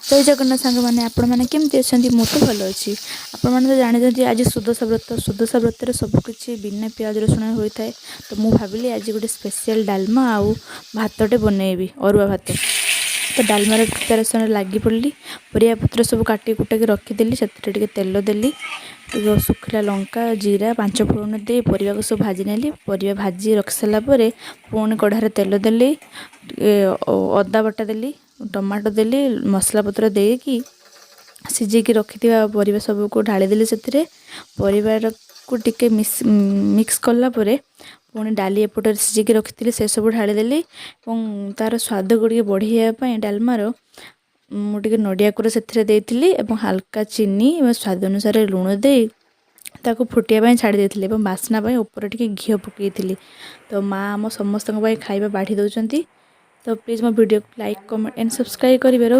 जय जगन्नाथ सांग मैंने आपण मैंने केमती अच्छा मु तो भल अच्छी आपण तो जानते आज सुदशा व्रत सबकि बिना पियाज रसुण होता है। तो मुझे भाविली आज गोटे स्पेशल डालमा आउ भातटे बनइबी अरुआ भात। तो डालमार प्रिपेरेसन लगी पड़ी परिया पत्र सब काटी कुटाक रखीदेली से तेल देली सुखला लंका जीरा 5 फोड़न दे परिवा को सब भाजी नेली परिवा भाजी रखी सारा पुणी कढ़ार तेल देली अदा बटा देली टमाटो देली मसला पत्र देकी सिझेकी रखि परिवा सबको ढालीदेली से परिवार को टिके मिक्स कला पुणी डाली एपटे सिझेकी रखी से सब ढालीदेली तार स्वाद को बढ़ाई डालमार मुझे नड़िया कोर से हल्का चीनी स्वाद अनुसार लुण दे ताको फुटिया छाड़ी देती बास्ना ऊपर टे घी पकई। तो माँ आम समस्त खाଇବା बाढ़ी दौरान। तो प्लीज़ मो वीडियो को लाइक कमेंट एंड सब्सक्राइब करेंगे।